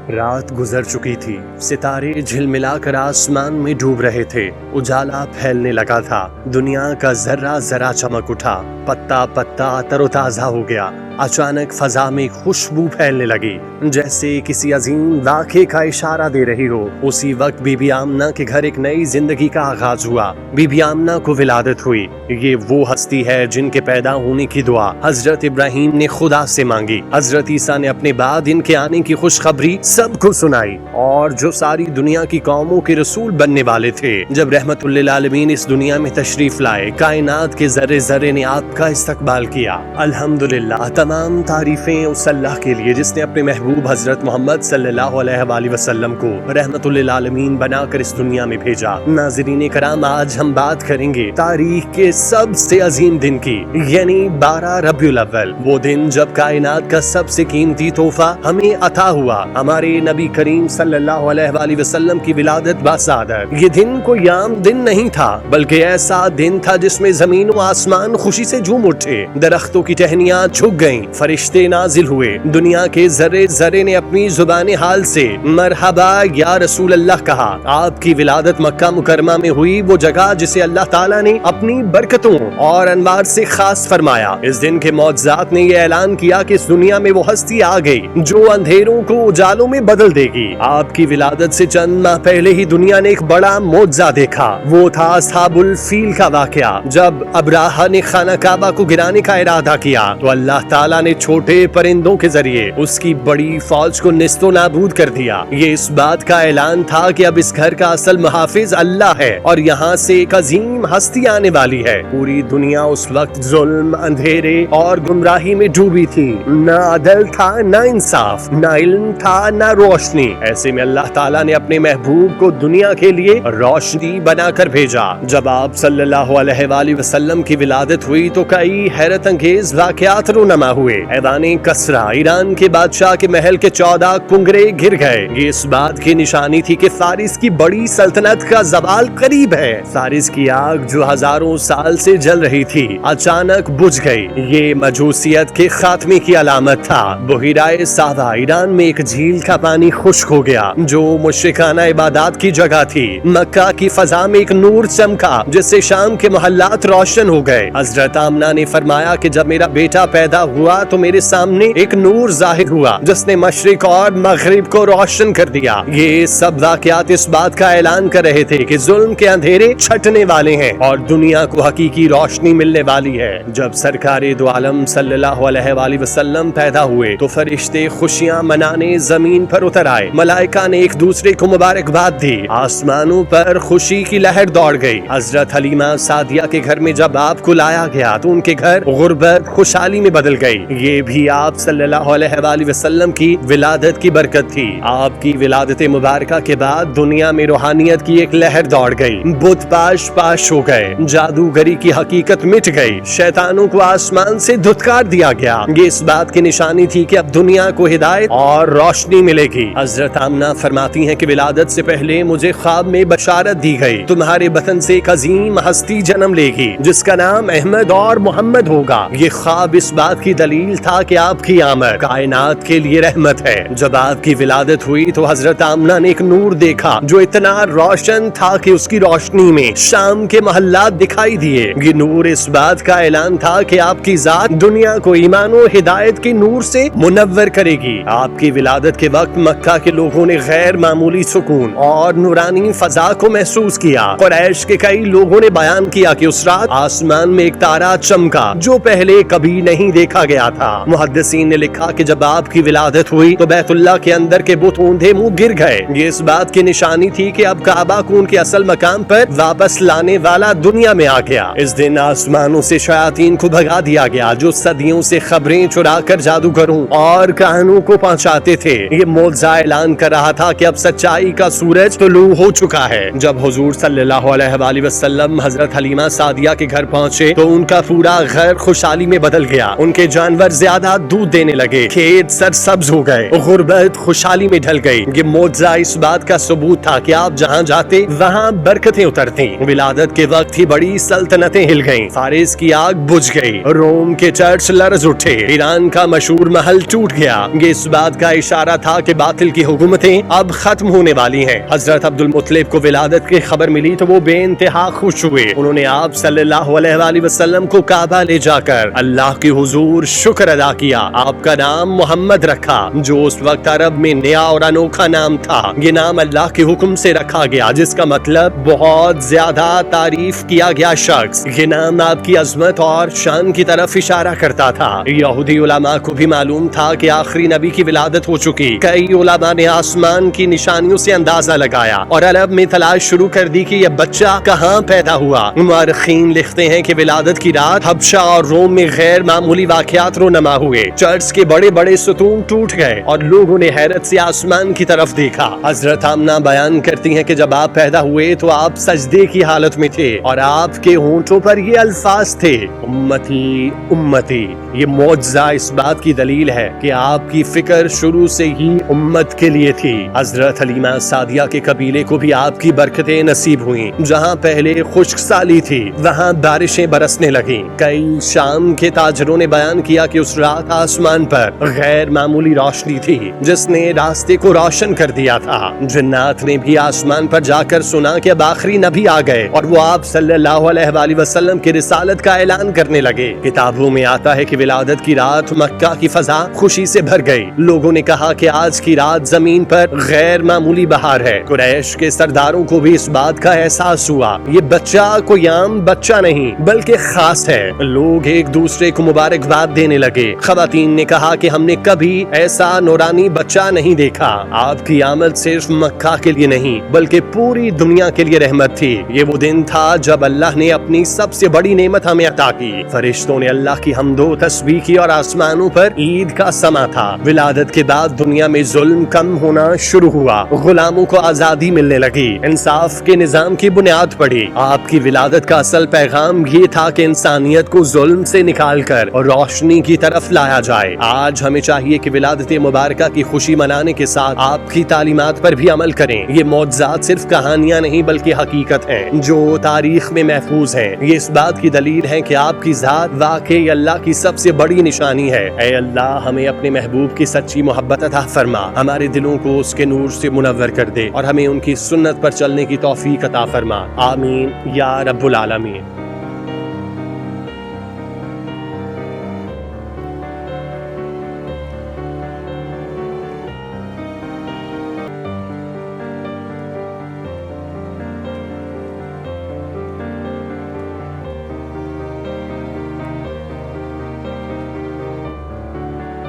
رات گزر چکی تھی، ستارے جھلملا کر آسمان میں ڈوب رہے تھے، اجالا پھیلنے لگا تھا، دنیا کا ذرہ ذرہ چمک اٹھا، پتا پتا تر و تازہ ہو گیا۔ اچانک فضا میں خوشبو پھیلنے لگی، جیسے کسی عظیم واقعے کا اشارہ دے رہی ہو۔ اسی وقت بی بی آمنہ کے گھر ایک نئی زندگی کا آغاز ہوا۔ بی بی آمنہ کو ولادت ہوئی۔ یہ وہ ہستی ہے جن کے پیدا ہونے کی دعا حضرت ابراہیم نے خدا سے مانگی۔ حضرت عیسیٰ نے اپنے بعد ان کے آنے کی خوشخبری سب کو سنائی، اور جو ساری دنیا کی قوموں کے رسول بننے والے تھے۔ جب رحمت للعالمین اس دنیا میں تشریف لائے، کائنات کے ذرے ذرے نے آپ کا استقبال کیا۔ الحمدللہ، تمام تعریفیں اس اللہ کے لیے جس نے اپنے محبوب حضرت محمد صلی اللہ علیہ وآلہ وسلم کو رحمت للعالمین بنا کر اس دنیا میں بھیجا۔ ناظرین کرام، آج ہم بات کریں گے تاریخ کے سب سے عظیم دن کی، یعنی 12 ربیع الاول، وہ دن جب کائنات کا سب سے قیمتی تحفہ ہمیں عطا ہوا، ہمارے نبی کریم صلی اللہ علیہ وآلہ وسلم کی ولادت بسعادت۔ یہ دن کوئی عام دن نہیں تھا، بلکہ ایسا دن تھا جس میں زمین و آسمان خوشی سے جھوم اٹھے، درختوں کی ٹہنیاں جھک گئیں، فرشتے نازل ہوئے، دنیا کے ذرے ذرے نے اپنی زبان حال سے مرحبا یا رسول اللہ کہا۔ آپ کی ولادت مکہ مکرمہ میں ہوئی، وہ جگہ جسے اللہ تعالیٰ نے اپنی برکتوں اور انوار سے خاص فرمایا۔ اس دن کے معجزات نے یہ اعلان کیا کہ اس دنیا میں وہ ہستی آ گئی جو اندھیروں کو اجالوں میں بدل دے گی۔ آپ کی ولادت سے چند ماہ پہلے ہی دنیا نے ایک بڑا معجزہ دیکھا، وہ تھا اصحاب الفیل کا واقعہ۔ جب ابراہہ نے خانہ کعبہ کو گرانے کا ارادہ کیا تو اللہ تعالیٰ نے چھوٹے پرندوں کے ذریعے اس کی بڑی فوج کو نیست و نابود کر دیا۔ یہ اس بات کا اعلان تھا کہ اب اس گھر کا اصل محافظ اللہ ہے اور یہاں سے ایک عظیم ہستی آنے والی ہے۔ پوری دنیا اس وقت ظلم، اندھیرے اور گمراہی میں ڈوبی تھی، نہ عدل تھا، نہ انصاف، نہ علم تھا، نہ روشنی۔ ایسے میں اللہ تعالیٰ نے اپنے محبوب کو دنیا کے لیے روشنی بنا کر بھیجا۔ جب آپ صلی اللہ علیہ وآلہ وسلم کی ولادت ہوئی تو کئی حیرت انگیز واقعات رونما ہوئے۔ ایوان کسریٰ، ایران کے بادشاہ کے محل کے 14 کنگرے گر گئے۔ یہ اس بات کی نشانی تھی کہ فارس کی بڑی سلطنت کا زوال قریب ہے۔ فارس کی آگ جو ہزاروں سال سے جل رہی تھی اچانک بجھ گئی۔ یہ مجوسیت کے خاتمے کی علامت تھا۔ بحیرہ صاوا، ایران میں ایک جھیل کا پانی خشک ہو گیا جو مشرکانہ عبادات کی جگہ تھی۔ مکہ کی فضا میں ایک نور چمکا جس سے شام کے محلات روشن ہو گئے۔ حضرت آمنہ نے فرمایا کہ جب میرا بیٹا پیدا ہوا تو میرے سامنے ایک نور ظاہر ہوا جس نے مشرق اور مغرب کو روشن کر دیا۔ یہ سب واقعات اس بات کا اعلان کر رہے تھے کہ ظلم کے اندھیرے چھٹنے والے ہیں اور دنیا کو حقیقی روشنی ملنے والی ہے۔ جب سرکار دو عالم صلی اللہ علیہ وآلہ وسلم پیدا ہوئے تو فرشتے خوشیاں منانے زمین پر اتر آئے، ملائکہ نے ایک دوسرے کو مبارکباد دی، آسمانوں پر خوشی کی لہر دوڑ گئی۔ حضرت حلیمہ سعدیہ کے گھر میں جب آپ کو لایا گیا تو ان کے گھر غربت خوشحالی میں بدل گئی۔ یہ بھی آپ صلی اللہ علیہ وآلہ وسلم کی ولادت کی برکت تھی۔ آپ کی ولادت مبارکہ کے بعد دنیا میں روحانیت کی ایک لہر دوڑ گئی، بت پاش پاش ہو گئے، جادوگری کی حقیقت مٹ گئی، شیطانوں کو آسمان سے دھتکار دیا گیا۔ یہ اس بات کی نشانی تھی کہ اب دنیا کو ہدایت اور روشنی ملے گی۔ حضرت آمنہ فرماتی ہیں کہ ولادت سے پہلے مجھے خواب میں بشارت دی گئی، تمہارے بطن سے ایک عظیم ہستی جنم لے گی جس کا نام احمد اور محمد ہوگا۔ یہ خواب اس بات کی دلیل تھا کہ آپ کی آمد کائنات کے لیے رحمت ہے۔ جب آپ کی ولادت ہوئی تو حضرت آمنہ نے ایک نور دیکھا جو اتنا روشن تھا کہ اس کی روشنی میں شام کے محلات دکھائی دیے۔ یہ نور اس بات کا اعلان تھا کہ آپ کی ذات دنیا کو ایمان و ہدایت کے نور سے منور کرے گی۔ آپ کی ولادت کے وقت مکہ کے لوگوں نے غیر معمولی سکون اور نورانی فضا کو محسوس کیا۔ قریش کے کئی لوگوں نے بیان کیا کہ اس رات آسمان میں ایک تارا چمکا جو پہلے کبھی نہیں دیکھا گیا تھا۔ محدثین نے لکھا کہ جب آپ کی ولادت ہوئی تو بیت اللہ کے اندر کے بت اوندھے منہ گر گئے۔ یہ اس بات کی نشانی تھی کہ اب کعبہ کو ان کے اصل مقام پر واپس لانے والا دنیا میں آ گیا۔ اس دن آسمانوں سے شیاطین کو بھگا دیا گیا جو صدیوں سے خبریں چرا کر جادوگروں اور کاہنوں کو پہنچاتے تھے۔ یہ معجزہ اعلان کر رہا تھا کہ اب سچائی کا سورج طلوع ہو چکا ہے۔ جب حضور صلی اللہ علیہ وآلہ وسلم حضرت حلیمہ سعدیہ کے گھر پہنچے تو ان کا پورا گھر خوشحالی میں بدل گیا۔ ان کے جانور زیادہ دودھ دینے لگے، کھیت سرسبز ہو گئے، غربت خوشحالی میں ڈھل گئی۔ یہ معجزہ اس بات کا ثبوت تھا کہ آپ جہاں جاتے وہاں برکتیں اترتی۔ ولادت کے وقت ہی بڑی سلطنتیں ہل گئیں، فارس کی آگ بجھ گئی، روم کے چرچ لرز اٹھے، ایران کا مشہور محل ٹوٹ گیا۔ یہ اس بات کا اشارہ تھا کہ باطل کی حکومتیں اب ختم ہونے والی ہیں۔ حضرت عبد المطلب کو ولادت کی خبر ملی تو وہ بے انتہا خوش ہوئے۔ انہوں نے آپ صلی اللہ علیہ وآلہ وسلم کو کعبہ لے جا کر اللہ کے حضور شکر ادا کیا۔ آپ کا نام محمد رکھا، جو اس وقت عرب میں نیا اور انوکھا نام تھا۔ یہ نام اللہ کے حکم سے رکھا گیا، جس کا مطلب بہت زیادہ تعریف کیا گیا شخص۔ یہ نام آپ کی عظمت اور شان کی طرف اشارہ کرتا تھا۔ یہودی علماء کو بھی معلوم تھا کہ آخری نبی کی ولادت ہو چکی۔ کئی علماء نے آسمان کی نشانیوں سے اندازہ لگایا اور عرب میں تلاش شروع کر دی کہ یہ بچہ کہاں پیدا ہوا۔ مورخین لکھتے ہیں کہ ولادت کی رات حبشہ اور روم میں غیر معمولی واقعات رونما ہوئے۔ چرچ کے بڑے بڑے ستون ٹوٹ گئے اور لوگوں نے حیرت سے آسمان کی طرف دیکھا۔ حضرت آمنہ بیان کرتی ہیں کہ جب آپ پیدا ہوئے تو آپ سجدے کی حالت میں تھے اور آپ کے ہونٹوں پر یہ الفاظ تھے، امتی امتی۔ یہ معجزہ اس بات کی دلیل ہے کہ آپ کی فکر شروع سے ہی امت کے لیے تھی۔ حضرت حلیمہ سعدیہ کے قبیلے کو بھی آپ کی برکتیں نصیب ہوئیں۔ جہاں پہلے خشک سالی تھی وہاں بارشیں برسنے لگیں۔ کئی شام کے تاجروں نے بیان کیا کہ اس رات آسمان پر غیر معمولی روشنی تھی جس نے راستے کو روشن کر دیا تھا۔ جنات نے بھی آسمان پر جا کر سنا کہ اب آخری نبی آ گئے اور وہ آپ صلی اللہ علیہ وآلہ وسلم کی رسالت کا اعلان کرنے لگے۔ کتابوں میں آتا ہے کہ ولادت کی رات مکہ کی فضا خوشی سے بھر گئی۔ لوگوں نے کہا کہ آج کی رات زمین پر غیر معمولی بہار ہے۔ قریش کے سرداروں کو بھی اس بات کا احساس ہوا، یہ بچہ کوئی عام بچہ نہیں بلکہ خاص ہے۔ لوگ ایک دوسرے کو مبارکباد دینے لگے۔ خواتین نے کہا کہ ہم نے کبھی ایسا نورانی بچہ نہیں دیکھا۔ آپ کی آمد صرف مکہ کے لیے نہیں بلکہ پوری دنیا کے لیے رحمت تھی۔ یہ وہ دن تھا جب اللہ نے اپنی سب سے بڑی نعمت ہمیں عطا کی۔ فرشتوں نے اللہ کی حمد و تسبیح کی اور آسمانوں پر عید کا سما تھا۔ ولادت کے بعد دنیا میں ظلم کم ہونا شروع ہوا، غلاموں کو آزادی ملنے لگی، انصاف کے نظام کی بنیاد پڑی۔ آپ کی ولادت کا اصل پیغام یہ تھا کہ انسانیت کو ظلم سے نکال کر روشنی کی طرف لایا جائے۔ آج ہمیں چاہیے کہ ولادت مبارکہ کی خوشی منانے کے ساتھ آپ کی تعلیمات پر بھی عمل کریں۔ یہ معجزات صرف کہانیاں نہیں بلکہ حقیقت ہیں جو تاریخ میں محفوظ ہیں۔ یہ اس بات کی دلیل ہے کہ آپ کی ذات واقعی اللہ کی سب سے بڑی نشانی ہے۔ اے اللہ، ہمیں اپنے محبوب کی سچی محبت عطا فرما، ہمارے دلوں کو اس کے نور سے منور کر دے اور ہمیں ان کی سنت پر چلنے کی توفیق عطا فرما۔ آمین یا رب العالمین۔